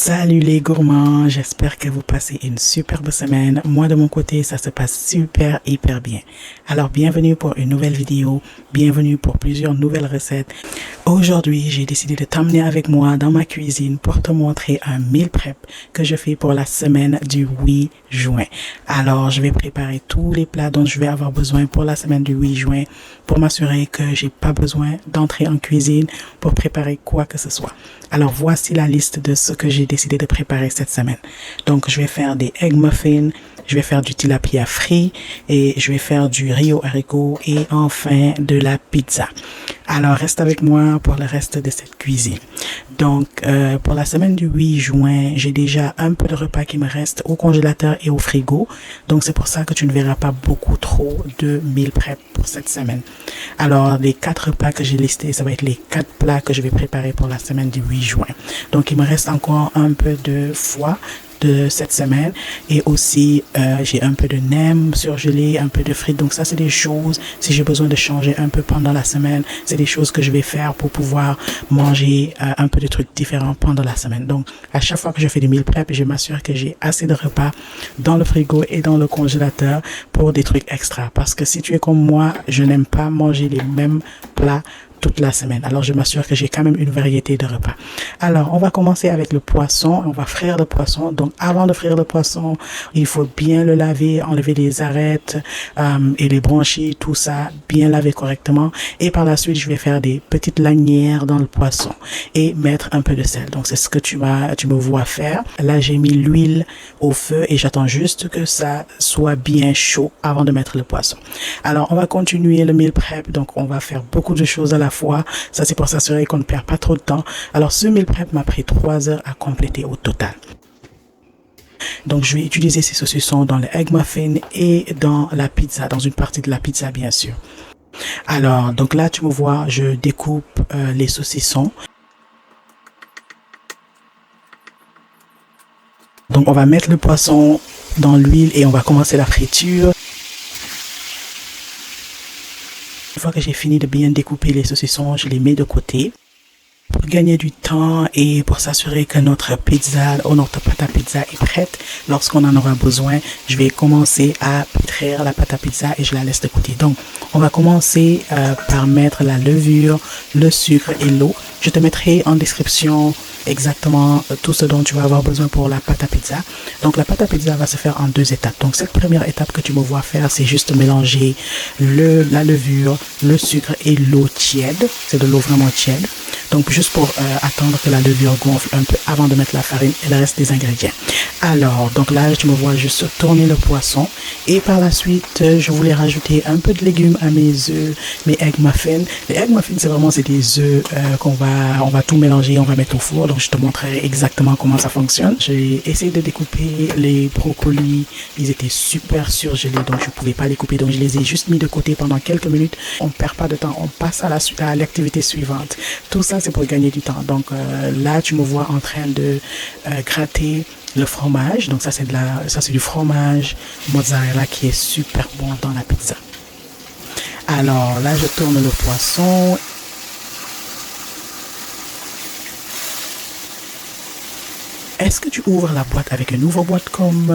Salut les gourmands, j'espère que vous passez une superbe semaine. Moi de mon côté, ça se passe hyper bien. Alors bienvenue pour une nouvelle vidéo, bienvenue pour plusieurs nouvelles recettes. Aujourd'hui, j'ai décidé de t'emmener avec moi dans ma cuisine pour te montrer un meal prep que je fais pour la semaine du 8 juin. Alors, je vais préparer tous les plats dont je vais avoir besoin pour la semaine du 8 juin pour m'assurer que j'ai pas besoin d'entrer en cuisine pour préparer quoi que ce soit. Alors, voici la liste de ce que j'ai décidé de préparer cette semaine. Donc, je vais faire des egg muffins, je vais faire du tilapia frit et je vais faire du riz aux haricots et enfin de la pizza. Alors, reste avec moi pour le reste de cette cuisine. Donc, pour la semaine du 8 juin, j'ai déjà un peu de repas qui me reste au congélateur et au frigo. Donc, c'est pour ça que tu ne verras pas beaucoup trop de meal prep pour cette semaine. Alors, les 4 plats que j'ai listés, ça va être les 4 plats que je vais préparer pour la semaine du 8 juin. Donc, il me reste encore un peu de foie de cette semaine et aussi j'ai un peu de nem surgelé, un peu de frites. Donc ça, c'est des choses, si j'ai besoin de changer un peu pendant la semaine, c'est des choses que je vais faire pour pouvoir manger un peu de trucs différents pendant la semaine. Donc à chaque fois que je fais des meal prep, je m'assure que j'ai assez de repas dans le frigo et dans le congélateur pour des trucs extra, parce que si tu es comme moi, je n'aime pas manger les mêmes plats toute la semaine. Alors, je m'assure que j'ai quand même une variété de repas. Alors, on va commencer avec le poisson. On va frire le poisson. Donc, avant de frire le poisson, il faut bien le laver, enlever les arêtes et les branchies, tout ça, bien laver correctement. Et par la suite, je vais faire des petites lanières dans le poisson et mettre un peu de sel. Donc, c'est ce que tu me vois faire. Là, j'ai mis l'huile au feu et j'attends juste que ça soit bien chaud avant de mettre le poisson. Alors, on va continuer le meal prep. Donc, on va faire beaucoup de choses à la fois. Ça, c'est pour s'assurer qu'on ne perd pas trop de temps. Alors, ce meal prep m'a pris 3 heures à compléter au total. Donc, je vais utiliser ces saucissons dans le egg muffin et dans la pizza, dans une partie de la pizza, bien sûr. Alors, donc là, tu me vois, je découpe les saucissons. Donc, on va mettre le poisson dans l'huile et on va commencer la friture. Une fois que j'ai fini de bien découper les saucissons, je les mets de côté. Pour gagner du temps et pour s'assurer que notre pizza ou notre pâte à pizza est prête, lorsqu'on en aura besoin, je vais commencer à pétrir la pâte à pizza et je la laisse de côté. Donc, on va commencer par mettre la levure, le sucre et l'eau. Je te mettrai en description exactement tout ce dont tu vas avoir besoin pour la pâte à pizza. Donc, la pâte à pizza va se faire en 2 étapes. Donc, cette première étape que tu me vois faire, c'est juste mélanger la levure, le sucre et l'eau tiède. C'est de l'eau vraiment tiède. Donc, juste pour attendre que la levure gonfle un peu avant de mettre la farine et le reste des ingrédients. Alors, donc là, tu me vois juste tourner le poisson. Et par la suite, je voulais rajouter un peu de légumes à mes œufs, mes egg muffins. Les egg muffins, c'est des œufs on va tout mélanger, on va mettre au four. Donc, je te montrerai exactement comment ça fonctionne. J'ai essayé de découper les brocolis. Ils étaient super surgelés, donc je ne pouvais pas les couper. Donc, je les ai juste mis de côté pendant quelques minutes. On ne perd pas de temps. On passe à l'activité suivante. Tout ça, c'est pour gagner du temps. Donc, là, tu me vois en train de gratter le fromage. Donc, ça, c'est du fromage mozzarella qui est super bon dans la pizza. Alors, là, je tourne le poisson. Est-ce que tu ouvres la boîte avec une ouvre-boîte comme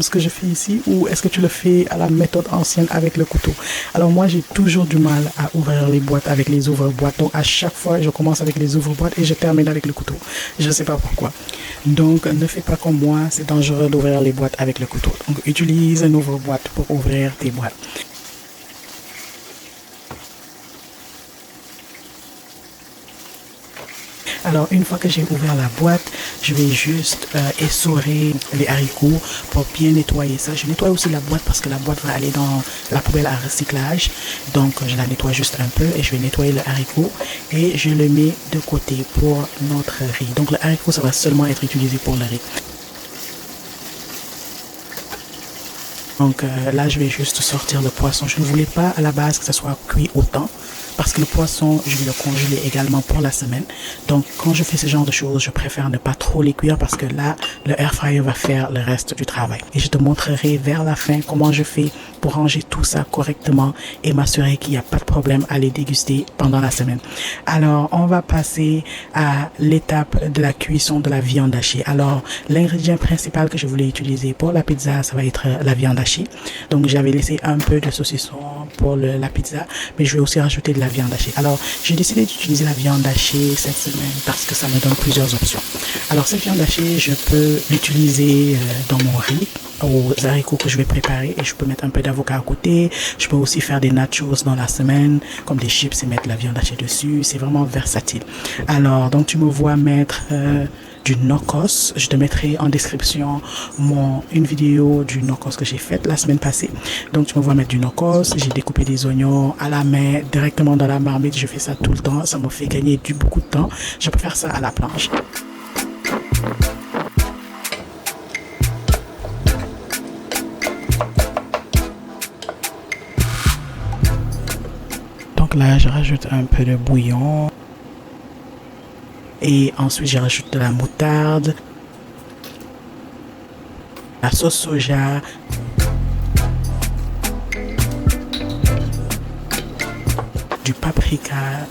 ce que je fais ici, ou est-ce que tu le fais à la méthode ancienne avec le couteau? Alors moi, j'ai toujours du mal à ouvrir les boîtes avec les ouvre-boîtes. Donc à chaque fois, je commence avec les ouvre-boîtes et je termine avec le couteau. Je ne sais pas pourquoi. Donc ne fais pas comme moi, c'est dangereux d'ouvrir les boîtes avec le couteau. Donc utilise un ouvre-boîte pour ouvrir tes boîtes. Alors, une fois que j'ai ouvert la boîte, je vais juste essorer les haricots pour bien nettoyer ça. Je nettoie aussi la boîte parce que la boîte va aller dans la poubelle à recyclage. Donc, je la nettoie juste un peu et je vais nettoyer le haricot et je le mets de côté pour notre riz. Donc, le haricot, ça va seulement être utilisé pour le riz. Donc là, je vais juste sortir le poisson. Je ne voulais pas à la base que ça soit cuit autant, parce que le poisson, je vais le congeler également pour la semaine. Donc, quand je fais ce genre de choses, je préfère ne pas trop les cuire parce que là, le air fryer va faire le reste du travail. Et je te montrerai vers la fin comment je fais pour ranger tout ça correctement et m'assurer qu'il n'y a pas de problème à les déguster pendant la semaine. Alors, on va passer à l'étape de la cuisson de la viande hachée. Alors, l'ingrédient principal que je voulais utiliser pour la pizza, ça va être la viande hachée. Donc, j'avais laissé un peu de saucisson pour la pizza, mais je vais aussi rajouter de la viande hachée. Alors, j'ai décidé d'utiliser la viande hachée cette semaine parce que ça me donne plusieurs options. Alors, cette viande hachée, je peux l'utiliser dans mon riz, aux haricots que je vais préparer, et je peux mettre un peu d'avocat à côté. Je peux aussi faire des nachos dans la semaine, comme des chips, et mettre la viande hachée dessus. C'est vraiment versatile. Alors, donc tu me vois mettre du nokos. Je te mettrai en description une vidéo du nokos que j'ai faite la semaine passée. Donc tu me vois mettre du nokos. J'ai découpé des oignons à la main directement dans la marmite. Je fais ça tout le temps. Ça me fait gagner beaucoup de temps. Je peux faire ça à la planche. Donc là, je rajoute un peu de bouillon. Et ensuite, je rajoute de la moutarde, la sauce soja, du paprika,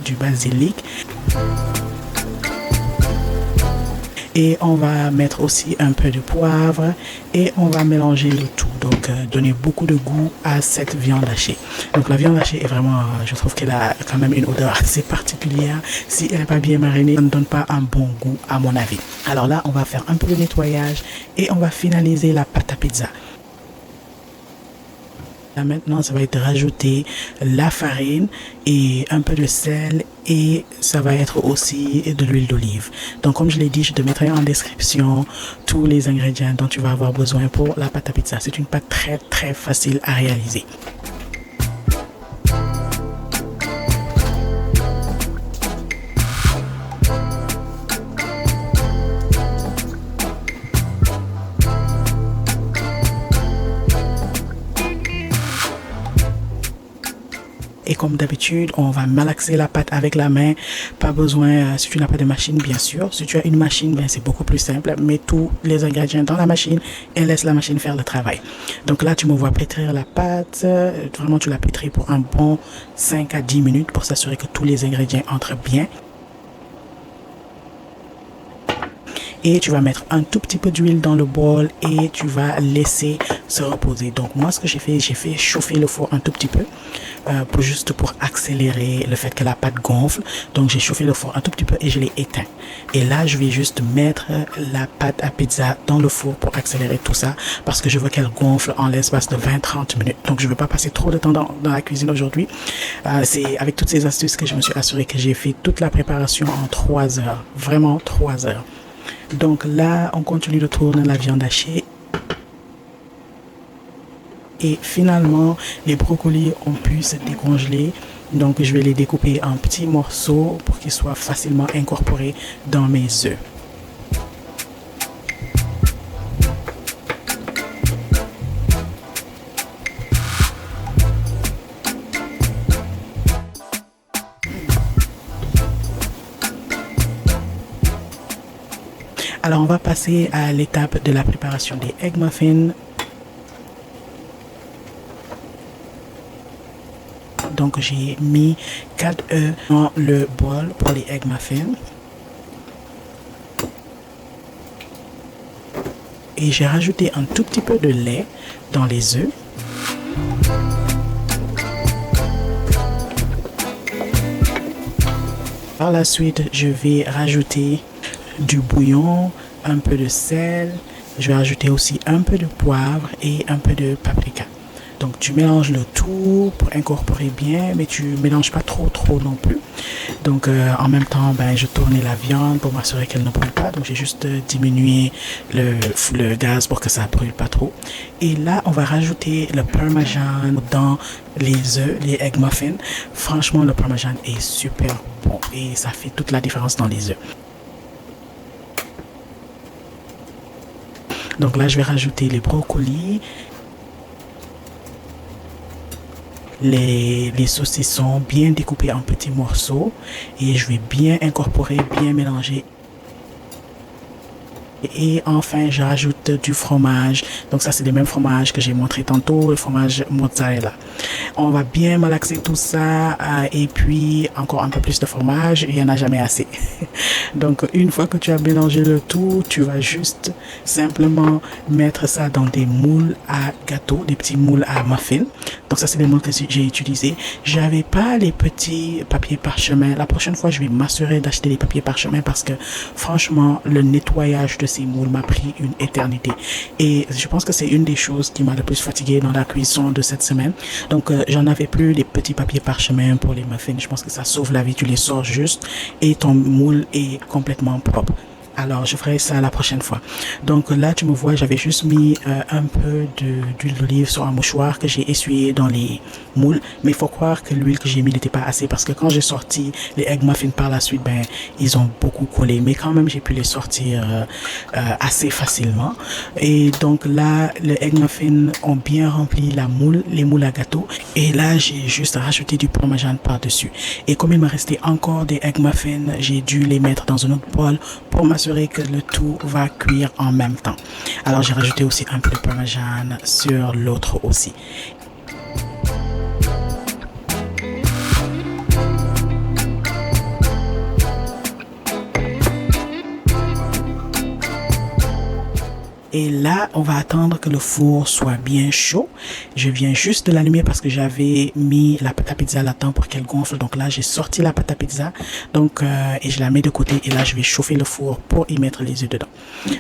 du basilic. Et on va mettre aussi un peu de poivre et on va mélanger le tout. Donc, donner beaucoup de goût à cette viande hachée. Donc, la viande hachée est vraiment, je trouve qu'elle a quand même une odeur assez particulière. Si elle n'est pas bien marinée, ça ne donne pas un bon goût à mon avis. Alors là, on va faire un peu de nettoyage et on va finaliser la pâte à pizza. Là maintenant, ça va être rajouter la farine et un peu de sel et ça va être aussi de l'huile d'olive. Donc comme je l'ai dit, je te mettrai en description tous les ingrédients dont tu vas avoir besoin pour la pâte à pizza. C'est une pâte très facile à réaliser. Et comme d'habitude, on va malaxer la pâte avec la main. Pas besoin, si tu n'as pas de machine, bien sûr. Si tu as une machine, ben, c'est beaucoup plus simple. Mets tous les ingrédients dans la machine et laisse la machine faire le travail. Donc là, tu me vois pétrir la pâte. Vraiment, tu la pétris pour un bon 5 à 10 minutes pour s'assurer que tous les ingrédients entrent bien. Et tu vas mettre un tout petit peu d'huile dans le bol et tu vas laisser se reposer. Donc moi, ce que j'ai fait chauffer le four un tout petit peu pour accélérer le fait que la pâte gonfle. Donc j'ai chauffé le four un tout petit peu et je l'ai éteint. Et là, je vais juste mettre la pâte à pizza dans le four pour accélérer tout ça parce que je veux qu'elle gonfle en l'espace de 20-30 minutes. Donc je ne veux pas passer trop de temps dans la cuisine aujourd'hui. C'est avec toutes ces astuces que je me suis assuré que j'ai fait toute la préparation en 3 heures. Vraiment 3 heures. Donc là, on continue de tourner la viande hachée. Et finalement, les brocolis ont pu se décongeler. Donc, je vais les découper en petits morceaux pour qu'ils soient facilement incorporés dans mes œufs. Alors, on va passer à l'étape de la préparation des egg muffins. Donc, j'ai mis 4 œufs dans le bol pour les egg muffins. Et j'ai rajouté un tout petit peu de lait dans les œufs. Par la suite, je vais rajouter du bouillon, un peu de sel. Je vais ajouter aussi un peu de poivre et un peu de paprika. Donc tu mélanges le tout pour incorporer bien, mais tu mélanges pas trop non plus. Donc en même temps, je tournais la viande pour m'assurer qu'elle ne brûle pas. Donc j'ai juste diminué le gaz pour que ça brûle pas trop. Et là, on va rajouter le parmesan dans les œufs, les egg muffins. Franchement, le parmesan est super bon et ça fait toute la différence dans les œufs. Donc là, je vais rajouter les brocolis. les saucissons bien découpés en petits morceaux et je vais bien incorporer, bien mélanger. Et enfin, je rajoute du fromage. Donc ça, c'est le même fromage que j'ai montré tantôt, le fromage mozzarella. On va bien malaxer tout ça et puis encore un peu plus de fromage. Il n'y en a jamais assez. Donc une fois que tu as mélangé le tout, tu vas juste simplement mettre ça dans des moules à gâteau, des petits moules à muffins. Donc ça, c'est les moules que j'ai utilisés. J'avais pas les petits papiers parchemin. La prochaine fois, je vais m'assurer d'acheter les papiers parchemin parce que franchement, le nettoyage de ces moules m'a pris une éternité. Et je pense que c'est une des choses qui m'a le plus fatigué dans la cuisson de cette semaine. Donc, j'en avais plus les petits papiers parchemin pour les muffins. Je pense que ça sauve la vie. Tu les sors juste et ton moule est complètement propre. Alors, je ferai ça la prochaine fois. Donc là, tu me vois, j'avais juste mis un peu d'huile d'olive sur un mouchoir que j'ai essuyé dans les moules. Mais il faut croire que l'huile que j'ai mis n'était pas assez parce que quand j'ai sorti les egg muffins par la suite, ben, ils ont beaucoup collé. Mais quand même, j'ai pu les sortir assez facilement. Et donc là, les egg muffins ont bien rempli la moule, les moules à gâteau. Et là, j'ai juste rajouté du parmesan par-dessus. Et comme il me restait encore des egg muffins, j'ai dû les mettre dans un autre bol pour m'assurer que le tout va cuire en même temps. Alors j'ai rajouté aussi un peu de parmesan sur l'autre aussi. Et là, on va attendre que le four soit bien chaud. Je viens juste de l'allumer parce que j'avais mis la pâte à pizza là-dedans pour qu'elle gonfle. Donc là, j'ai sorti la pâte à pizza et je la mets de côté. Et là, je vais chauffer le four pour y mettre les œufs dedans.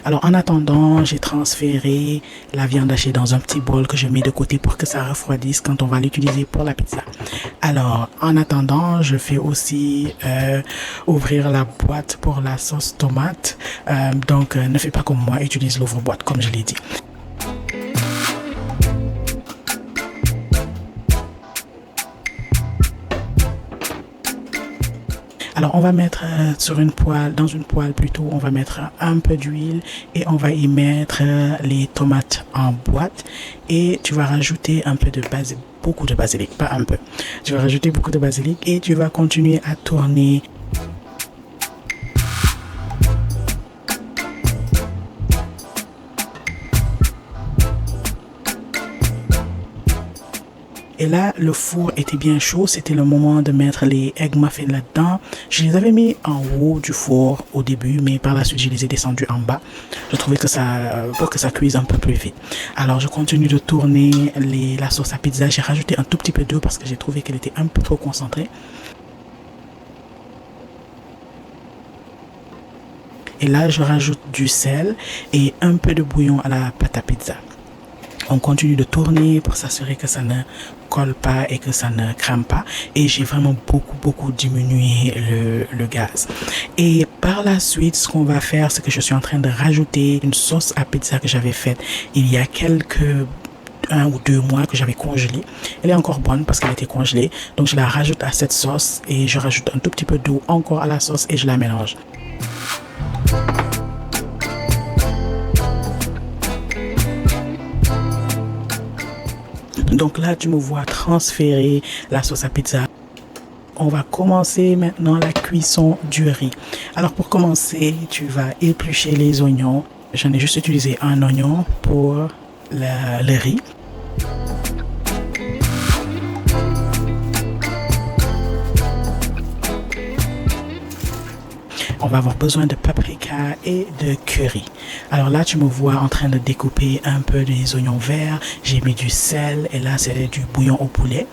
Alors, en attendant, j'ai transféré la viande hachée dans un petit bol que je mets de côté pour que ça refroidisse quand on va l'utiliser pour la pizza. Alors, en attendant, je fais aussi ouvrir la boîte pour la sauce tomate. Ne fais pas comme moi, utilise l'ouvre-boîte comme je l'ai dit. Alors, on va mettre dans une poêle plutôt, on va mettre un peu d'huile et on va y mettre les tomates en boîte et tu vas rajouter un peu de basilic, beaucoup de basilic, pas un peu. Tu vas rajouter beaucoup de basilic et tu vas continuer à tourner. Et là, le four était bien chaud. C'était le moment de mettre les egg muffins là-dedans. Je les avais mis en haut du four au début, mais par la suite, je les ai descendus en bas. Je trouvais que pour que ça cuise un peu plus vite. Alors, je continue de tourner la sauce à pizza. J'ai rajouté un tout petit peu d'eau parce que j'ai trouvé qu'elle était un peu trop concentrée. Et là, je rajoute du sel et un peu de bouillon à la pâte à pizza. On continue de tourner pour s'assurer que ça ne colle pas et que ça ne crame pas. Et j'ai vraiment beaucoup diminué le gaz. Et par la suite, ce qu'on va faire, c'est que je suis en train de rajouter une sauce à pizza que j'avais faite il y a un ou 2 mois que j'avais congelée. Elle est encore bonne parce qu'elle était congelée. Donc je la rajoute à cette sauce et je rajoute un tout petit peu d'eau encore à la sauce et je la mélange. Donc là, tu me vois transférer la sauce à pizza. On va commencer maintenant la cuisson du riz. Alors pour commencer, tu vas éplucher les oignons. J'en ai juste utilisé un oignon pour le riz. On va avoir besoin de paprika et de curry. Alors là, tu me vois en train de découper un peu des oignons verts. J'ai mis du sel et là, c'est du bouillon au poulet.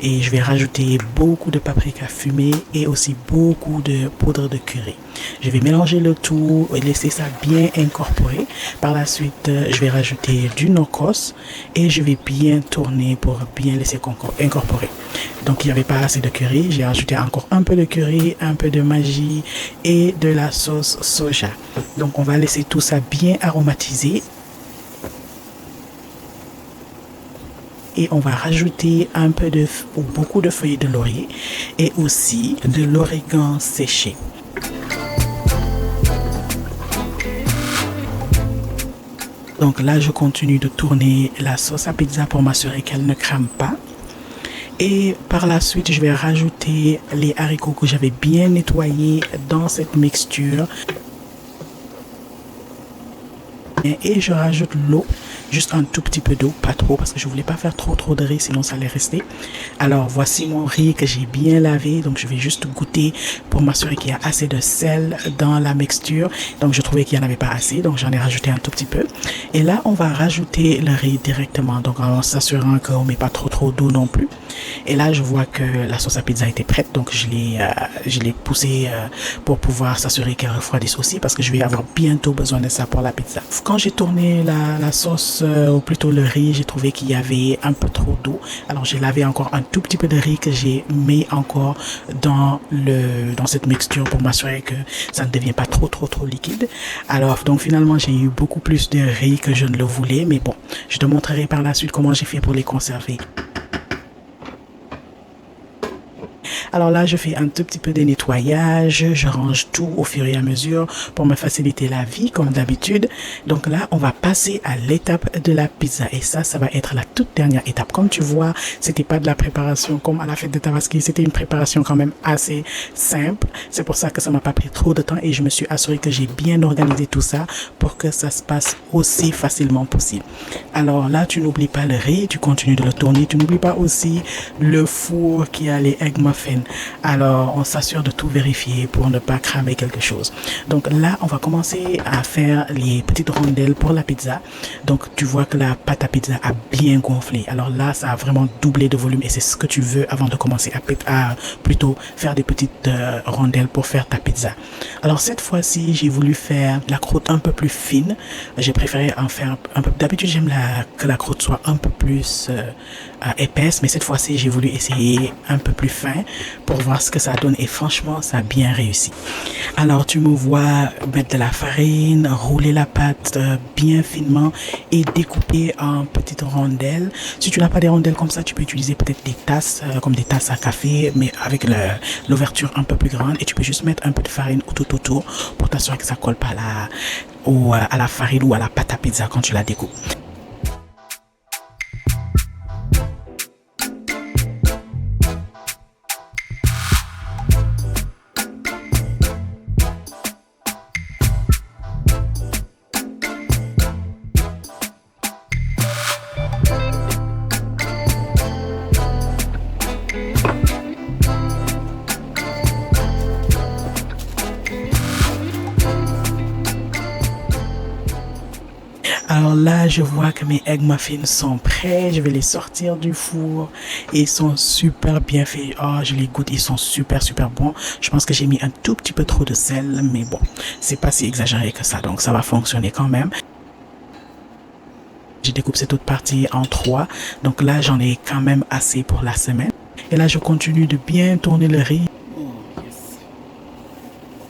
Et je vais rajouter beaucoup de paprika fumé et aussi beaucoup de poudre de curry. Je vais mélanger le tout et laisser ça bien incorporé. Par la suite, je vais rajouter du nokos et je vais bien tourner pour bien laisser incorporer. Donc, il n'y avait pas assez de curry. J'ai rajouté encore un peu de curry, un peu de magie et de la sauce soja. Donc, on va laisser tout ça bien aromatiser. Et on va rajouter beaucoup de feuilles de laurier et aussi de l'origan séché. Donc là, je continue de tourner la sauce à pizza pour m'assurer qu'elle ne crame pas. Et par la suite, je vais rajouter les haricots que j'avais bien nettoyés dans cette mixture. Et je rajoute l'eau, juste un tout petit peu d'eau, pas trop parce que je voulais pas faire trop de riz sinon ça allait rester. Alors voici mon riz que j'ai bien lavé, donc je vais juste goûter pour m'assurer qu'il y a assez de sel dans la mixture. Donc je trouvais qu'il n'y en avait pas assez, donc j'en ai rajouté un tout petit peu. Et là on va rajouter le riz directement, donc en s'assurant qu'on met pas trop d'eau non plus. Et là je vois que la sauce à pizza était prête, donc je l'ai poussée pour pouvoir s'assurer qu'elle refroidisse aussi parce que je vais avoir bientôt besoin de ça pour la pizza. Quand j'ai tourné la sauce, ou plutôt le riz, j'ai trouvé qu'il y avait un peu trop d'eau. Alors j'ai lavé encore un tout petit peu de riz que j'ai mis encore dans cette mixture pour m'assurer que ça ne devient pas trop liquide. Alors donc finalement j'ai eu beaucoup plus de riz que je ne le voulais, mais bon, je te montrerai par la suite comment j'ai fait pour les conserver. Alors là, je fais un tout petit peu de nettoyage, je range tout au fur et à mesure pour me faciliter la vie comme d'habitude. Donc là, on va passer à l'étape de la pizza et ça va être la toute dernière étape. Comme tu vois, c'était pas de la préparation comme à la fête de Tabaski, c'était une préparation quand même assez simple. C'est pour ça que ça m'a pas pris trop de temps et je me suis assuré que j'ai bien organisé tout ça pour que ça se passe aussi facilement possible. Alors là, tu n'oublies pas le riz, tu continues de le tourner, tu n'oublies pas aussi le four qui a les egg muffins. Alors, on s'assure de tout vérifier pour ne pas cramer quelque chose. Donc là, on va commencer à faire les petites rondelles pour la pizza. Donc, tu vois que la pâte à pizza a bien gonflé. Alors là, ça a vraiment doublé de volume et c'est ce que tu veux avant de commencer à plutôt faire des petites rondelles pour faire ta pizza. Alors, cette fois-ci, j'ai voulu faire la croûte un peu plus fine. J'ai préféré en faire un peu. D'habitude, j'aime que la croûte soit un peu plus épaisse, mais cette fois-ci, j'ai voulu essayer un peu plus fin pour voir ce que ça donne et franchement ça a bien réussi. Alors tu me vois mettre de la farine, rouler la pâte bien finement et découper en petites rondelles. Si tu n'as pas des rondelles comme ça, tu peux utiliser peut-être des tasses comme des tasses à café mais avec l'ouverture un peu plus grande et tu peux juste mettre un peu de farine tout autour pour t'assurer que ça colle pas à la farine ou à la pâte à pizza quand tu la découpes. Alors là, je vois que mes egg muffins sont prêts. Je vais les sortir du four. Et ils sont super bien faits. Oh, je les goûte. Ils sont super bons. Je pense que j'ai mis un tout petit peu trop de sel. Mais bon, c'est pas si exagéré que ça. Donc, ça va fonctionner quand même. Je découpe cette autre partie en 3. Donc là, j'en ai quand même assez pour la semaine. Et là, je continue de bien tourner le riz. Oh, yes.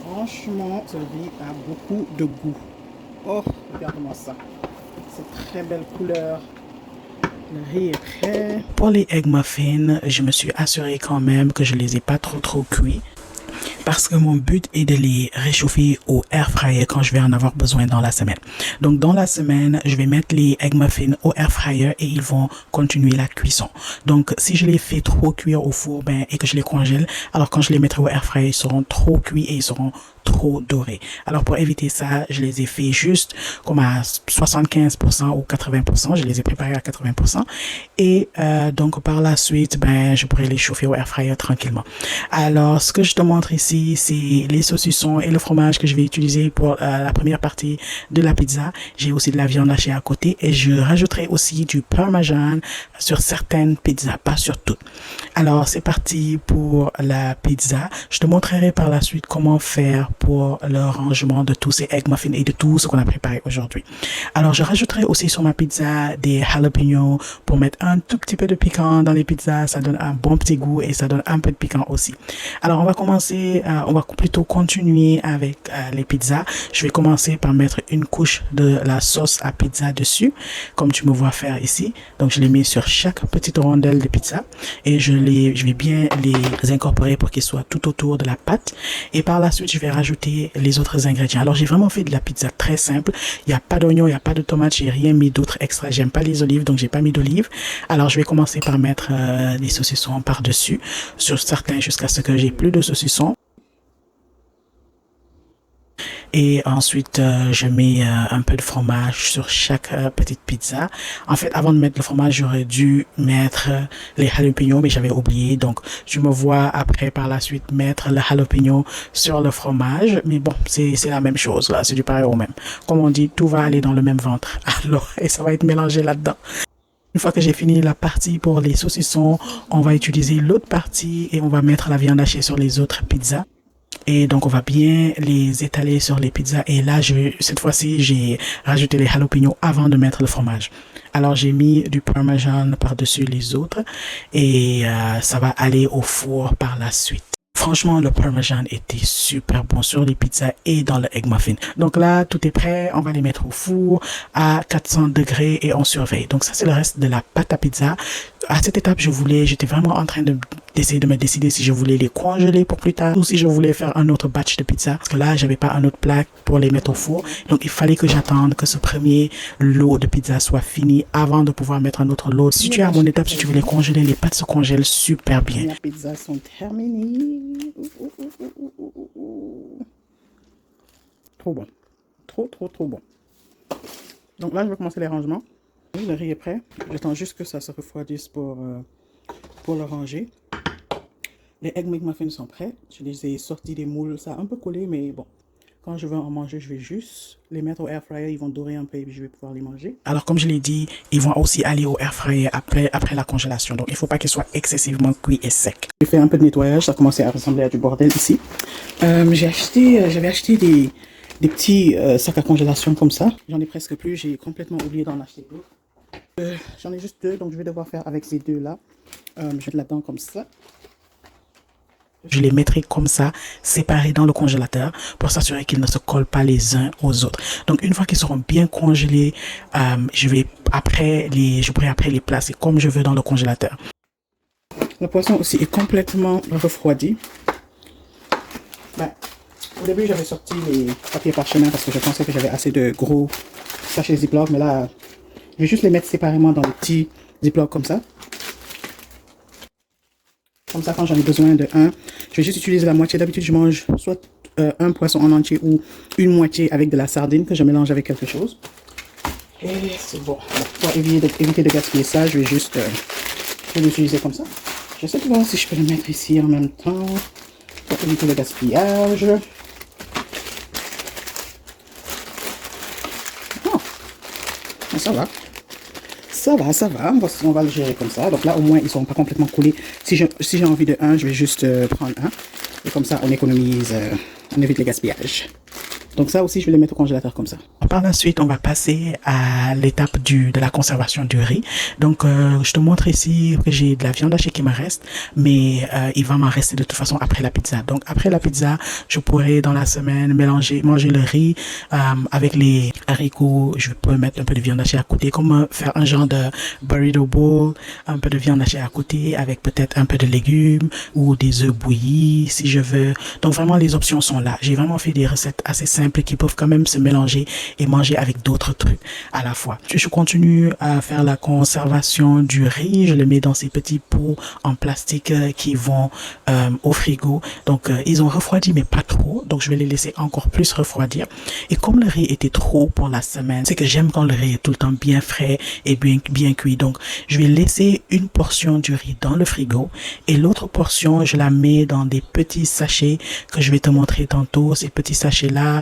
Franchement, ce riz a beaucoup de goût. Oh, regarde-moi ça. C'est très belle couleur. Le riz est prêt. Pour les egg muffins, je me suis assuré quand même que je les ai pas trop cuits. Parce que mon but est de les réchauffer au air fryer quand je vais en avoir besoin dans la semaine. Donc dans la semaine, je vais mettre les egg muffins au air fryer et ils vont continuer la cuisson. Donc si je les fais trop cuire au four et que je les congèle, alors quand je les mettrai au air fryer, ils seront trop cuits et ils seront trop dorés. Alors pour éviter ça, je les ai fait juste comme à 75% ou 80%. Je les ai préparés à 80%. Et donc par la suite, je pourrais les chauffer au air fryer tranquillement. Alors ce que je te montre ici, c'est les saucissons et le fromage que je vais utiliser pour la première partie de la pizza. J'ai aussi de la viande hachée à côté et je rajouterai aussi du parmesan sur certaines pizzas, pas sur toutes. Alors c'est parti pour la pizza. Je te montrerai par la suite comment faire pour le rangement de tous ces egg muffins et de tout ce qu'on a préparé aujourd'hui. Alors je rajouterai aussi sur ma pizza des jalapenos pour mettre un tout petit peu de piquant dans les pizzas. Ça donne un bon petit goût et ça donne un peu de piquant aussi. Alors on va plutôt continuer avec les pizzas. Je vais commencer par mettre une couche de la sauce à pizza dessus, comme tu me vois faire ici. Donc je les mets sur chaque petite rondelle de pizza et je vais bien les incorporer pour qu'ils soient tout autour de la pâte. Et par la suite, je vais rajouter les autres ingrédients. Alors j'ai vraiment fait de la pizza très simple. Il n'y a pas d'oignon, il n'y a pas de tomate, j'ai rien mis d'autre extra. J'aime pas les olives, donc j'ai pas mis d'olives. Alors je vais commencer par mettre des saucissons par-dessus, sur certains jusqu'à ce que j'ai plus de saucissons. Et ensuite, je mets un peu de fromage sur chaque petite pizza. En fait, avant de mettre le fromage, j'aurais dû mettre les jalapenos, mais j'avais oublié. Donc, je me vois après, par la suite, mettre le jalapeno sur le fromage. Mais bon, c'est la même chose, là. C'est du pareil au même. Comme on dit, tout va aller dans le même ventre. Alors, et ça va être mélangé là-dedans. Une fois que j'ai fini la partie pour les saucissons, on va utiliser l'autre partie et on va mettre la viande hachée sur les autres pizzas. Et donc, on va bien les étaler sur les pizzas. Et là, cette fois-ci, j'ai rajouté les jalapenos avant de mettre le fromage. Alors, j'ai mis du parmesan par-dessus les autres. Et ça va aller au four par la suite. Franchement, le parmesan était super bon sur les pizzas et dans le egg muffin. Donc là, tout est prêt. On va les mettre au four à 400 degrés et on surveille. Donc ça, c'est le reste de la pâte à pizza. À cette étape, j'étais vraiment en train d'essayer de me décider si je voulais les congeler pour plus tard ou si je voulais faire un autre batch de pizza. Parce que là, j'avais pas un autre plat pour les mettre au four. Donc, il fallait que j'attende que ce premier lot de pizza soit fini avant de pouvoir mettre un autre lot. Si tu es à mon étape, si tu veux les congeler, les pâtes se congèlent super bien. Les pizzas sont terminées. Trop bon. Trop bon. Donc là, je vais commencer les rangements. Le riz est prêt. J'attends juste que ça se refroidisse pour le ranger. Les Egg McMuffins sont prêts. Je les ai sortis des moules. Ça a un peu collé, mais bon. Quand je veux en manger, je vais juste les mettre au air fryer. Ils vont dorer un peu et puis je vais pouvoir les manger. Alors, comme je l'ai dit, ils vont aussi aller au air fryer après la congélation. Donc, il ne faut pas qu'ils soient excessivement cuits et secs. J'ai fait un peu de nettoyage. Ça a commencé à ressembler à du bordel ici. J'avais acheté des petits sacs à congélation comme ça. J'en ai presque plus. J'ai complètement oublié d'en acheter d'autres. J'en ai juste deux, donc je vais devoir faire avec ces deux-là. Je vais mettre là-dedans comme ça. Je les mettrai comme ça, séparés dans le congélateur pour s'assurer qu'ils ne se collent pas les uns aux autres. Donc, une fois qu'ils seront bien congelés, je pourrai après les placer comme je veux dans le congélateur. Le poisson aussi est complètement refroidi. Au début, j'avais sorti les papiers parchemin parce que je pensais que j'avais assez de gros sachets Ziploc, mais là, je vais juste les mettre séparément dans les petits Ziploc comme ça. Comme ça, quand j'en ai besoin de un, je vais juste utiliser la moitié. D'habitude, je mange soit un poisson en entier ou une moitié avec de la sardine que je mélange avec quelque chose. Et c'est bon. Pour éviter de gaspiller ça, je vais juste l'utiliser comme ça. J'essaie de voir si je peux le mettre ici en même temps pour éviter le gaspillage. Oh, ça va. Ça va, on va le gérer comme ça. Donc là, au moins, ils ne sont pas complètement coulés. Si j'ai envie de un, je vais juste prendre un. Et comme ça, on économise, on évite les gaspillages. Donc ça aussi, je vais les mettre au congélateur comme ça. Par la suite, on va passer à l'étape de la conservation du riz. Donc, je te montre ici que j'ai de la viande hachée qui me reste, mais il va m'en rester de toute façon après la pizza. Donc, après la pizza, je pourrais dans la semaine manger le riz avec les haricots. Je peux mettre un peu de viande hachée à côté, comme faire un genre de burrito bowl, un peu de viande hachée à côté avec peut-être un peu de légumes ou des œufs bouillis si je veux. Donc, vraiment, les options sont là. J'ai vraiment fait des recettes assez simples qui peuvent quand même se mélanger et manger avec d'autres trucs à la fois. Je continue à faire la conservation du riz. Je le mets dans ces petits pots en plastique qui vont au frigo. Donc, ils ont refroidi, mais pas trop. Donc, je vais les laisser encore plus refroidir. Et comme le riz était trop pour la semaine, c'est que j'aime quand le riz est tout le temps bien frais et bien cuit. Donc, je vais laisser une portion du riz dans le frigo et l'autre portion, je la mets dans des petits sachets que je vais te montrer tantôt. Ces petits sachets-là,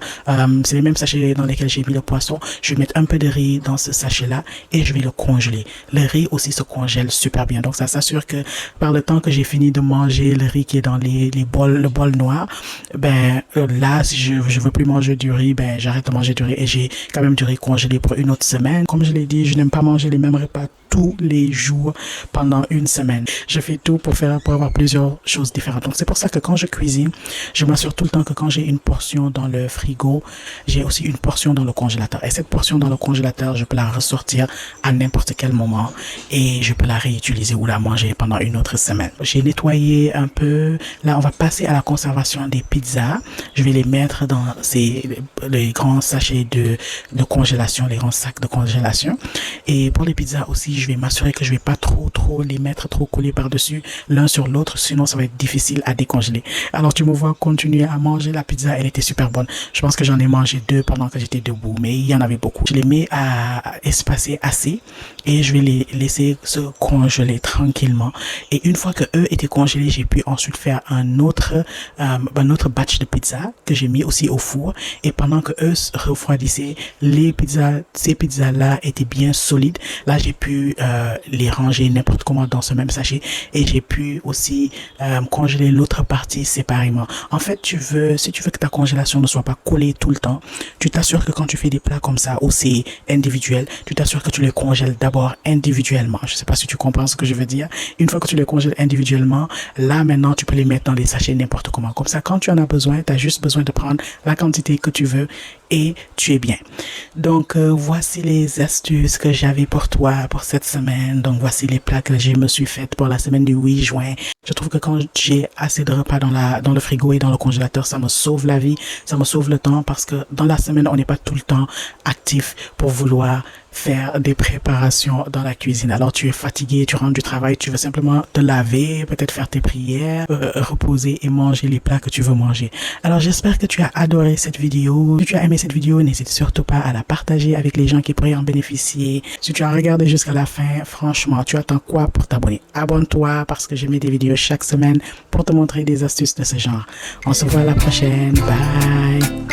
c'est les mêmes sachets dans lesquels j'ai mis le poisson. Je vais mettre un peu de riz dans ce sachet-là et je vais le congeler. Le riz aussi se congèle super bien. Donc, ça s'assure que par le temps que j'ai fini de manger le riz qui est dans le bol noir, là, si je veux plus manger du riz, j'arrête de manger du riz et j'ai quand même du riz congelé pour une autre semaine. Comme je l'ai dit, je n'aime pas manger les mêmes repas tous les jours pendant une semaine. Je fais tout pour avoir plusieurs choses différentes. Donc c'est pour ça que quand je cuisine, je m'assure tout le temps que quand j'ai une portion dans le frigo, j'ai aussi une portion dans le congélateur. Et cette portion dans le congélateur, je peux la ressortir à n'importe quel moment et je peux la réutiliser ou la manger pendant une autre semaine. J'ai nettoyé un peu. Là, on va passer à la conservation des pizzas. Je vais les mettre dans les grands sachets de congélation, les grands sacs de congélation. Et pour les pizzas aussi, je vais m'assurer que je vais pas trop les mettre trop collés par-dessus l'un sur l'autre, sinon ça va être difficile à décongeler. Alors tu me vois continuer à manger la pizza, elle était super bonne. Je pense que j'en ai mangé 2 pendant que j'étais debout, mais il y en avait beaucoup. Je les mets à espacer assez et je vais les laisser se congeler tranquillement. Et une fois que eux étaient congelés, j'ai pu ensuite faire un autre batch de pizza que j'ai mis aussi au four. Et pendant que eux se refroidissaient, ces pizzas là étaient bien solides. Là, j'ai pu les ranger n'importe comment dans ce même sachet et j'ai pu aussi congeler l'autre partie séparément. En fait, si tu veux que ta congélation ne soit pas collée tout le temps, tu t'assures que quand tu fais des plats comme ça ou c'est individuel, tu t'assures que tu les congèles d'abord individuellement. Je sais pas si tu comprends ce que je veux dire. Une fois que tu les congèles individuellement, là maintenant tu peux les mettre dans les sachets n'importe comment. Comme ça, quand tu en as besoin, tu as juste besoin de prendre la quantité que tu veux et tu es bien. Donc voici les astuces que j'avais pour toi pour cette semaine. Donc voici les plats que je me suis fait pour la semaine du 8 juin. Je trouve que quand j'ai assez de repas dans le frigo et dans le congélateur, ça me sauve la vie, ça me sauve le temps parce que dans la semaine, on n'est pas tout le temps actif pour vouloir faire des préparations dans la cuisine. Alors tu es fatigué, tu rentres du travail, tu veux simplement te laver, peut-être faire tes prières, reposer et manger les plats que tu veux manger. Alors j'espère que tu as adoré cette vidéo. Si tu as aimé cette vidéo, n'hésite surtout pas à la partager avec les gens qui pourraient en bénéficier. Si tu as regardé jusqu'à la fin, franchement, tu attends quoi pour t'abonner? Abonne-toi parce que je mets des vidéos chaque semaine pour te montrer des astuces de ce genre. On se voit à la prochaine. Bye!